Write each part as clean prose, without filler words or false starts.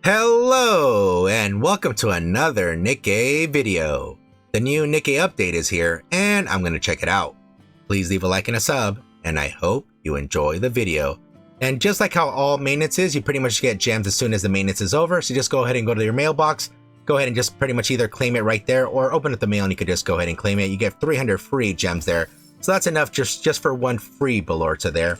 Hello and welcome to another Nikke video. The new Nikke update is here and I'm going to check it out. Please leave a like and a sub and I hope you enjoy the video. And just like how all maintenance is, you pretty much get gems as soon as the maintenance is over. So just go ahead and go to your mailbox, go ahead and just pretty much either claim it right there or open up the mail and you could just go ahead and claim it. You get 300 free gems there. So that's enough just for one free Balorta there.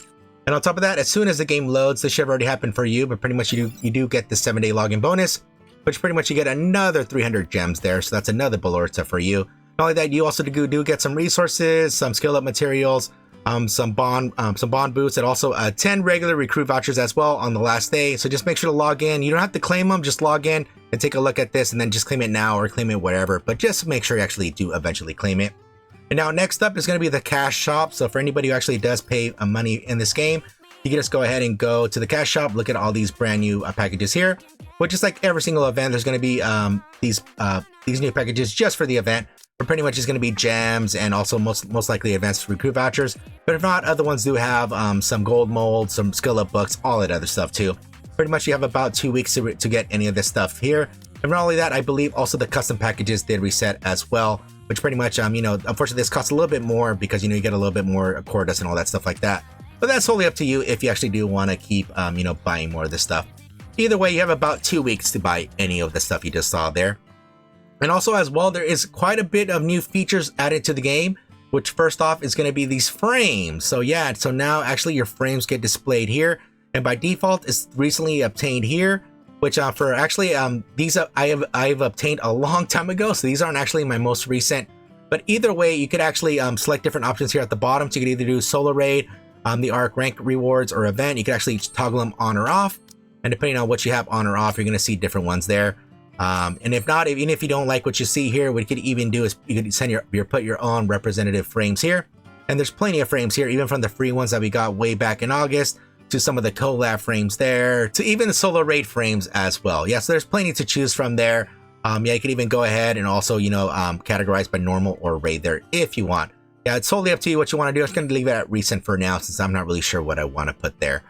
And on top of that, as soon as the game loads, this should have already happened for you, but pretty much you do get the 7-day login bonus, which pretty much you get another 300 gems there. So that's another Balorta for you. Not only that, you also do get some resources, some skill up materials, some bond boosts, and also 10 regular recruit vouchers as well on the last day. So just make sure to log in. You don't have to claim them, just log in and take a look at this and then just claim it now or claim it whatever. But just make sure you actually do eventually claim it. And now next up is going to be the cash shop. So for anybody who actually does pay money in this game, you can just go ahead and go to the cash shop, look at all these brand new packages here. But just like every single event, there's going to be these new packages just for the event. But pretty much it's going to be gems and also most likely advanced recruit vouchers. But if not, other ones do have some gold molds, some skill up books, all that other stuff too. Pretty much you have about 2 weeks to get any of this stuff here. And not only that, I believe also the custom packages did reset as well. Which pretty much, unfortunately this costs a little bit more because, you get a little bit more core dust and all that stuff like that. But that's totally up to you if you actually do want to keep, buying more of this stuff. Either way, you have about 2 weeks to buy any of the stuff you just saw there. And also as well, there is quite a bit of new features added to the game, which first off is going to be these frames. So yeah, so now actually your frames get displayed here. And by default, it's recently obtained here. Which for actually these I've obtained a long time ago, so these aren't actually my most recent. But either way, you could actually select different options here at the bottom. So you could either do soloraid, the arc rank rewards, or event. You could actually toggle them on or off, and depending on what you have on or off, you're going to see different ones there. And if not, even if you don't like what you see here, what you could even do is you could send put your own representative frames here. And there's plenty of frames here, even from the free ones that we got way back in August, to some of the collab frames there, to even the solo raid frames as well. Yeah, so there's plenty to choose from there. Yeah, you can even go ahead and also, categorize by normal or raid there if you want. Yeah, it's totally up to you what you want to do. I'm just going to leave it at recent for now since I'm not really sure what I want to put there.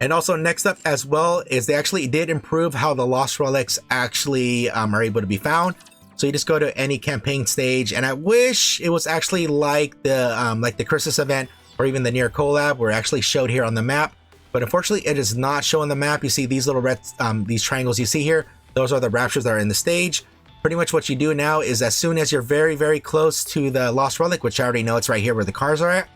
And also next up as well is they actually did improve how the lost relics actually are able to be found. So you just go to any campaign stage, and I wish it was actually like the Christmas event or even the near collab were actually showed here on the map. But unfortunately, it is not showing the map. You see these little red, these triangles you see here, those are the raptures that are in the stage. Pretty much what you do now is as soon as you're very, very close to the lost relic, which I already know it's right here where the cars are at,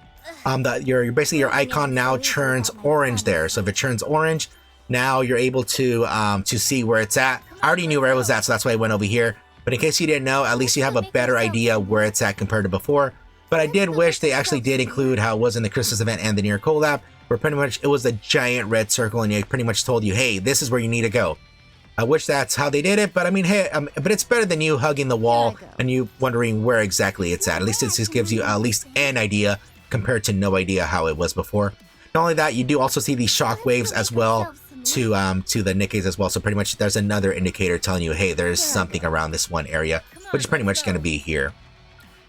basically your icon now turns orange there. So if it turns orange, now you're able to see where it's at. I already knew where it was at, so that's why I went over here. But in case you didn't know, at least you have a better idea where it's at compared to before. But I did wish they actually did include how it was in the Christmas event and the near collab, where pretty much it was a giant red circle and it pretty much told you, hey, this is where you need to go. I wish that's how they did it, but I mean, hey, but it's better than you hugging the wall and you wondering where exactly it's at. At least it just gives you at least an idea compared to no idea how it was before. Not only that, you do also see these shock waves as well to the Nikkes as well. So pretty much there's another indicator telling you, hey, there's something around this one area, which is pretty much going to be here.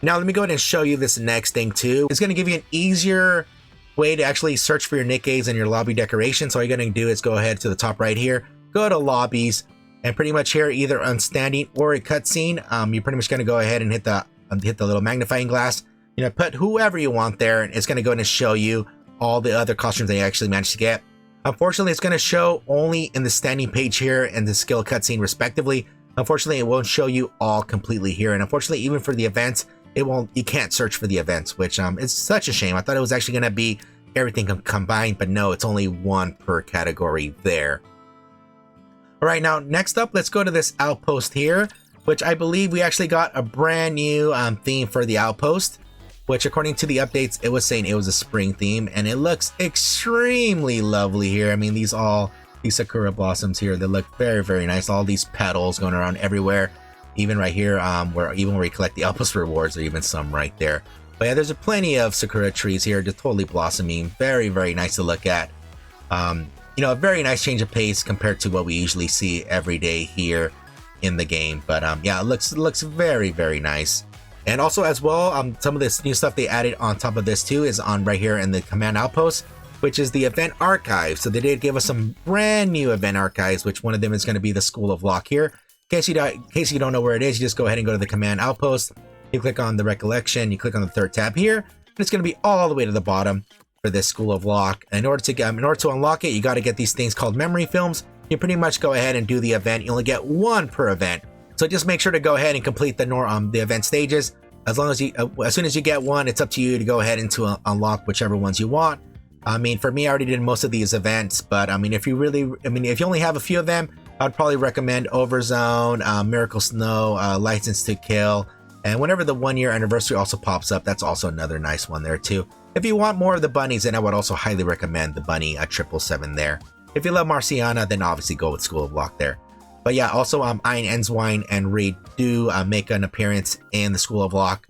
Now let me go ahead and show you this next thing too. It's going to give you an easier way to actually search for your Nikkes and your lobby decorations. So all you're going to do is go ahead to the top right here, go to lobbies, and pretty much here either on standing or a cutscene, you're pretty much going to go ahead and hit the little magnifying glass. Put whoever you want there, and it's going to go ahead and show you all the other costumes that you actually managed to get. Unfortunately, it's going to show only in the standing page here and the skill cutscene respectively. Unfortunately, it won't show you all completely here, and unfortunately, even for the events, you can't search for the events, which is such a shame. I thought it was actually going to be everything combined, but no, it's only one per category there. All right, now next up, let's go to this Outpost here, which I believe we actually got a brand new theme for the Outpost, which according to the updates, it was saying it was a spring theme, and it looks extremely lovely here. I mean, these sakura blossoms here, they look very, very nice. All these petals going around everywhere. Even right here, where you collect the Outpost rewards, or even some right there. But yeah, there's plenty of sakura trees here, just totally blossoming. Very, very nice to look at. A very nice change of pace compared to what we usually see every day here in the game. But yeah, it looks very, very nice. And also as well, some of this new stuff they added on top of this too is on right here in the command outpost. which is the event archive. So they did give us some brand new event archives, which one of them is going to be the schooloflock here. In case you don't know where it is, you just go ahead and go to the command Outpost. You click on the recollection, you click on the third tab here, and it's going to be all the way to the bottom for this schooloflock. In order to unlock it, you got to get these things called memory films. You pretty much go ahead and do the event. You only get one per event, so just make sure to go ahead and complete the event stages. As soon as you get one, it's up to you to go ahead and to unlock whichever ones you want. I mean, for me, I already did most of these events, but I mean, if you only have a few of them, I'd probably recommend Overzone, Miracle Snow, License to Kill, and whenever the 1 year anniversary also pops up, that's also another nice one there too. If you want more of the bunnies, then I would also highly recommend the bunny 777 there. If you love Marciana, then obviously go with Schooloflock there. But yeah, also Ein Enswine and Reed do make an appearance in the Schooloflock.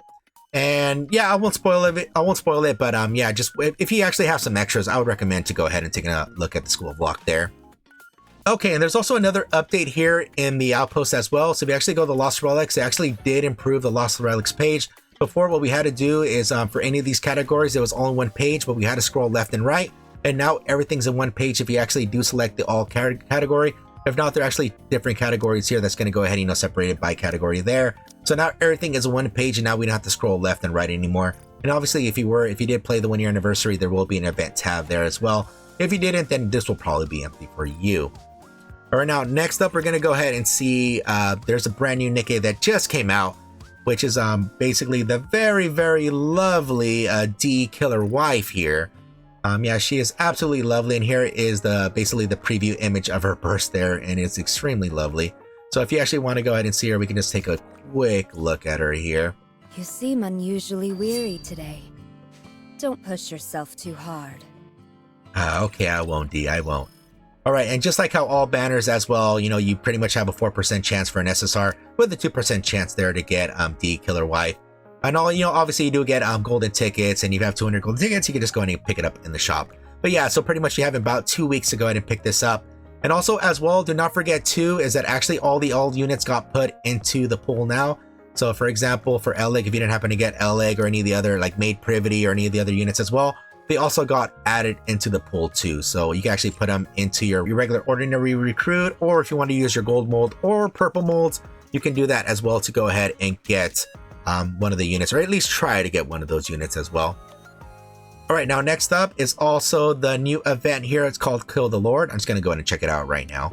And yeah, I won't spoil it, but yeah, just if you actually have some extras, I would recommend to go ahead and take a look at the Schooloflock there. Okay, and there's also another update here in the Outpost as well. So if you actually go to the Lost Relics, they actually did improve the Lost Relics page. Before, what we had to do is for any of these categories, it was all in one page, but we had to scroll left and right. And now everything's in one page if you actually do select the all category. If not, there are actually different categories here that's going to go ahead and separate it by category there. So now everything is one page, and now we don't have to scroll left and right anymore. And obviously, if you did play the 1 year anniversary, there will be an event tab there as well. If you didn't, then this will probably be empty for you. All right, now next up, we're going to go ahead and see there's a brand new Nikke that just came out, which is basically the very, very lovely D killerwife here. Yeah, she is absolutely lovely, and here is basically the preview image of her burst there, and it's extremely lovely. So if you actually want to go ahead and see her, we can just take a quick look at her here. You seem unusually weary today. Don't push yourself too hard. Okay, I won't, D, I won't. All right, and just like how all banners as well, you pretty much have a 4% chance for an SSR with a 2% chance there to get D killerwife. And all, obviously you do get golden tickets, and you have 200 golden tickets, you can just go ahead and pick it up in the shop. But yeah, so pretty much you have about 2 weeks to go ahead and pick this up. And also as well, do not forget too, is that actually all the old units got put into the pool now. So for example, for Relic, if you didn't happen to get Relic or any of the other like Maid Privity or any of the other units as well, they also got added into the pool too. So you can actually put them into your regular ordinary recruit, or if you want to use your gold mold or purple molds, you can do that as well to go ahead and get one of the units, or at least try to get one of those units as well. All right, now next up is also the new event here. It's called Kill the Lord. I'm just going to go ahead and check it out right now.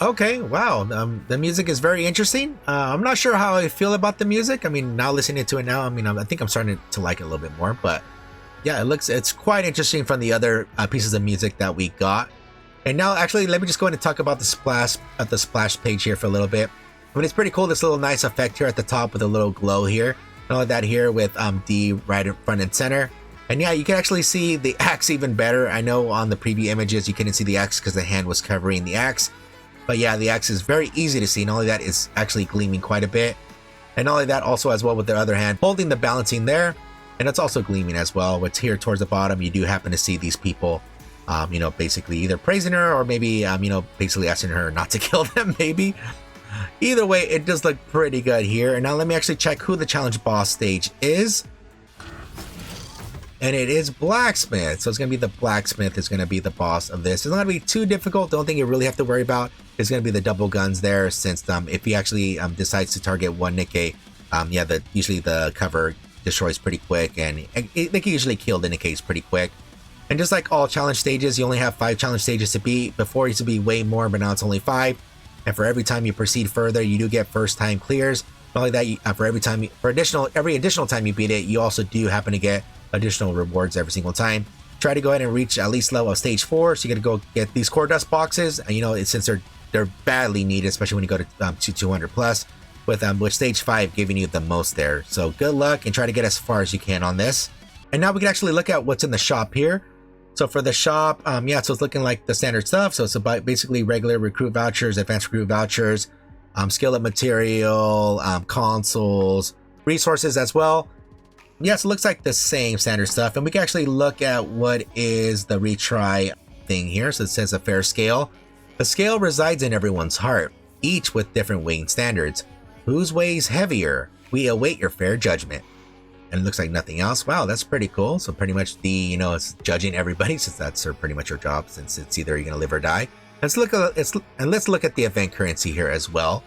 Okay, wow, the music is very interesting. I'm not sure how I feel about the music. I mean, now listening to it now, I think I'm starting to like it a little bit more. But yeah, it's quite interesting from the other pieces of music that we got. And now, actually, let me just go ahead and talk about the splash page here for a little bit. I mean, it's pretty cool. This little nice effect here at the top with a little glow here, and all of that here with D right in front and center. And yeah, you can actually see the axe even better. I know on the preview images you couldn't see the axe because the hand was covering the axe. But yeah, the axe is very easy to see, and all of that is actually gleaming quite a bit. And all of that also as well with the other hand, holding the balancing there, and it's also gleaming as well. What's here towards the bottom, you do happen to see these people, basically either praising her or maybe, basically asking her not to kill them, maybe. Either way, it does look pretty good here. And now let me actually check who the challenge boss stage is. And it is Blacksmith. So it's going to be the Blacksmith is going to be the boss of this. It's not going to be too difficult. The only thing you really have to worry about is going to be the double guns there, since if he actually decides to target one Nikke, usually the cover destroys pretty quick, and they can usually kill the Nikkes pretty quick. And just like all challenge stages, you only have 5 challenge stages to beat. Before it used to be way more, but now it's only 5. and for every time you proceed further, you do get first time clears. Not only that, every additional time you beat it, you also do happen to get additional rewards every single time. Try to go ahead and reach at least level of stage 4, so you gotta go get these core dust boxes, and you know, since they're badly needed, especially when you go to 200 plus, with stage 5 giving you the most there. So good luck and try to get as far as you can on this. And now we can actually look at what's in the shop here. So for the shop, yeah, so it's looking like the standard stuff. So it's about basically regular recruit vouchers, advanced recruit vouchers, skill up material, consoles, resources as well. Yes, it looks like the same standard stuff. And we can actually look at what is the retry thing here. So it says a fair scale. The scale resides in everyone's heart, each with different weighing standards. Whose weighs heavier? We await your fair judgment. And it looks like nothing else. Wow, that's pretty cool. So pretty much it's judging everybody, since that's pretty much your job, since it's either you're gonna live or die. Let's look at the event currency here as well.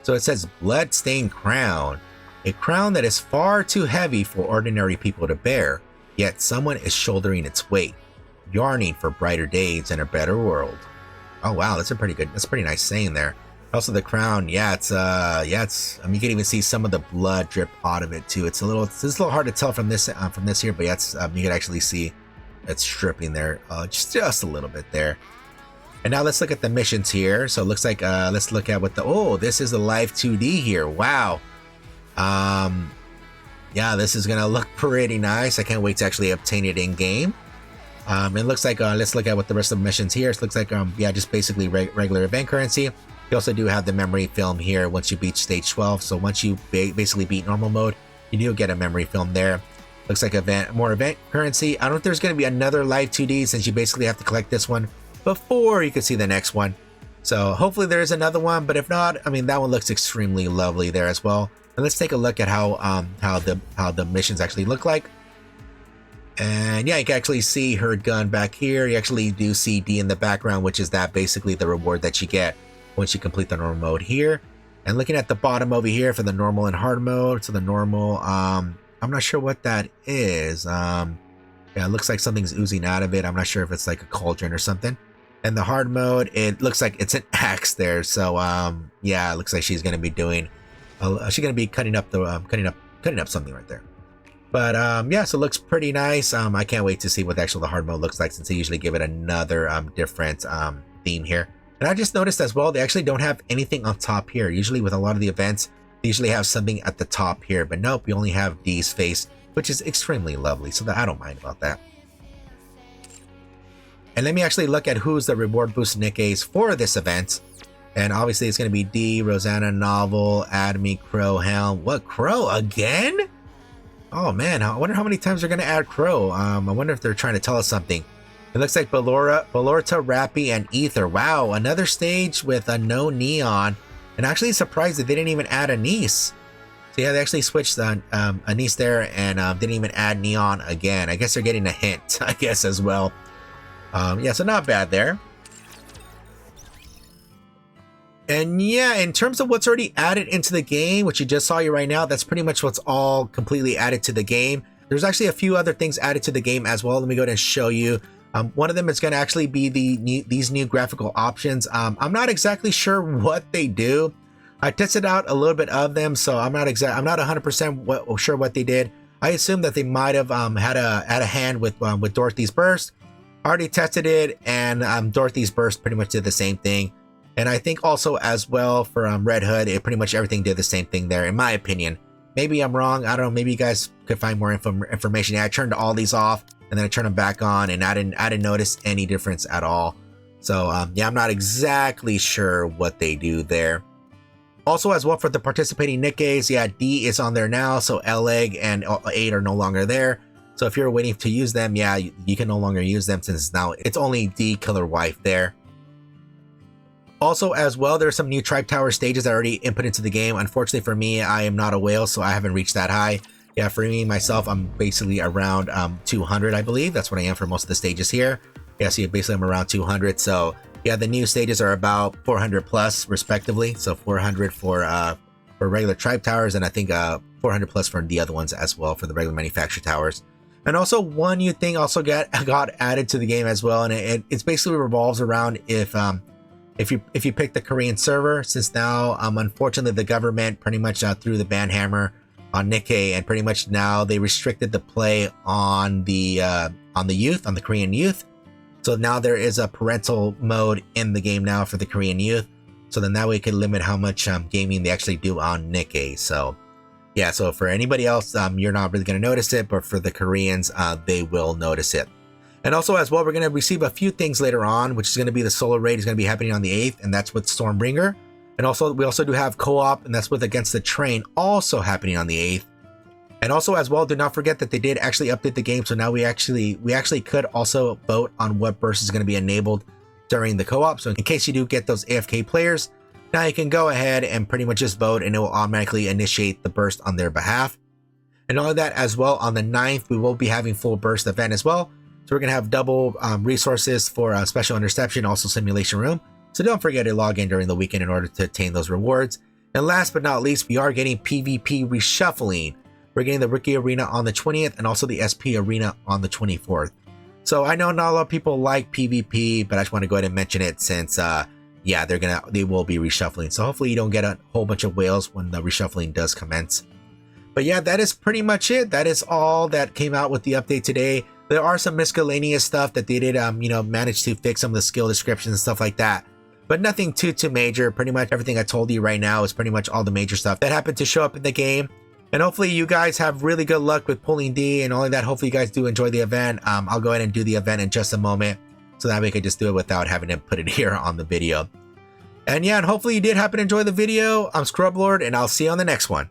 So it says Bloodstained Crown, a crown that is far too heavy for ordinary people to bear, yet someone is shouldering its weight, yearning for brighter days and a better world. Oh wow, that's a pretty nice saying there. Also the crown, it's you can even see some of the blood drip out of it too. It's a little hard to tell from this here, but you can actually see it's dripping there, just a little bit there. And now let's look at the missions here. So it looks like let's look at this is the live 2D here. Wow. Yeah, this is gonna look pretty nice. I can't wait to actually obtain it in game. It looks like let's look at what the rest of the missions here. It looks like just basically regular event currency. You also do have the memory film here once you beat stage 12. So once you basically beat normal mode, you do get a memory film there. Looks like more event currency. I don't know if there's going to be another live 2D, since you basically have to collect this one before you can see the next one. So hopefully there is another one, but if not, I mean, that one looks extremely lovely there as well. And let's take a look at how the missions actually look like. And yeah, you can actually see her gun back here. You actually do see D in the background, which is basically the reward that you get once you complete the normal mode here. And looking at the bottom over here for the normal and hard mode. So the normal, I'm not sure what that is. Yeah, it looks like something's oozing out of it. I'm not sure if it's like a cauldron or something. And the hard mode, it looks like it's an axe there. So yeah, it looks like she's gonna be doing, cutting up something right there. But yeah, so it looks pretty nice. I can't wait to see what the hard mode looks like, since they usually give it another different theme here. And I just noticed as well, they actually don't have anything on top here. Usually with a lot of the events, they usually have something at the top here, but nope, we only have D's face, which is extremely lovely, so I don't mind about that. And let me actually look at who's the reward boost Nikke's for this event. And obviously it's going to be D, Rosanna, Novel, Adamy, Crow, Helm. What, Crow again? Oh man, I wonder how many times they're going to add Crow. I wonder if they're trying to tell us something. It looks like Ballorta, Rappy, and Ether. Wow, another stage with a no Neon. And actually surprised that they didn't even add Anise. So yeah, they actually switched Anise there and didn't even add Neon again. I guess they're getting a hint, I guess, as well. Yeah, so not bad there. And yeah, in terms of what's already added into the game, which you just saw right now, that's pretty much what's all completely added to the game. There's actually a few other things added to the game as well. Let me go ahead and show you. One of them is going to actually be these new graphical options. I'm not exactly sure what they do. I tested out a little bit of them, so I'm not 100% sure what they did. I assume that they might have had a hand with Dorothy's Burst. I already tested it, and Dorothy's Burst pretty much did the same thing. And I think also as well for Red Hood, it pretty much everything did the same thing there, in my opinion. Maybe I'm wrong. I don't know. Maybe you guys could find more information. Yeah, I turned all these off, and then I turned them back on, and I didn't notice any difference at all. So yeah, I'm not exactly sure what they do there. Also as well for the participating Nikke's, yeah, D is on there now, so L-Egg and 8 are no longer there. So if you're waiting to use them, yeah, you can no longer use them, since now it's only D killerwife there. Also as well, there's some new tribetower stages that are already input into the game. Unfortunately for me, I am not a whale, so I haven't reached that high. Yeah, for me, myself, I'm basically around 200, I believe. That's what I am for most of the stages here. Yeah, so basically I'm around 200. So yeah, the new stages are about 400 plus respectively. So 400 for regular tribe towers, and I think 400 plus for the other ones as well for the regular manufactured towers. And also one new thing also got added to the game as well, and it's basically revolves around if if you pick the Korean server, since now unfortunately the government pretty much threw the ban hammer on Nikke, and pretty much now they restricted the play on the youth, on the Korean youth. So now there is a parental mode in the game now for the Korean youth. So then that way it could limit how much gaming they actually do on Nikke. So yeah, so for anybody else, you're not really going to notice it, but for the Koreans, they will notice it. And also as well, we're going to receive a few things later on, which is going to be the soloraid is going to be happening on the 8th, and that's with Stormbringer. And also we also do have co-op, and that's with Against the Train, also happening on the 8th. And also as well, do not forget that they did actually update the game, so now we actually could also vote on what burst is going to be enabled during the co-op. So in case you do get those AFK players, now you can go ahead and pretty much just vote, and it will automatically initiate the burst on their behalf. And all of that as well, on the 9th, we will be having full burst event as well. So we're going to have double resources for special interception, also simulation room. So don't forget to log in during the weekend in order to attain those rewards. And last but not least, we are getting PvP reshuffling. We're getting the Rookie Arena on the 20th and also the SP Arena on the 24th. So I know not a lot of people like PvP, but I just want to go ahead and mention it since, yeah, they will be reshuffling. So hopefully you don't get a whole bunch of whales when the reshuffling does commence. But yeah, that is pretty much it. That is all that came out with the update today. There are some miscellaneous stuff that they did, manage to fix some of the skill descriptions and stuff like that. But nothing too major. Pretty much everything I told you right now is pretty much all the major stuff that happened to show up in the game. And hopefully you guys have really good luck with pulling D and all of that. Hopefully you guys do enjoy the event. I'll go ahead and do the event in just a moment, so that way I could just do it without having to put it here on the video. And yeah, and hopefully you did happen to enjoy the video. I'm Scrublord, and I'll see you on the next one.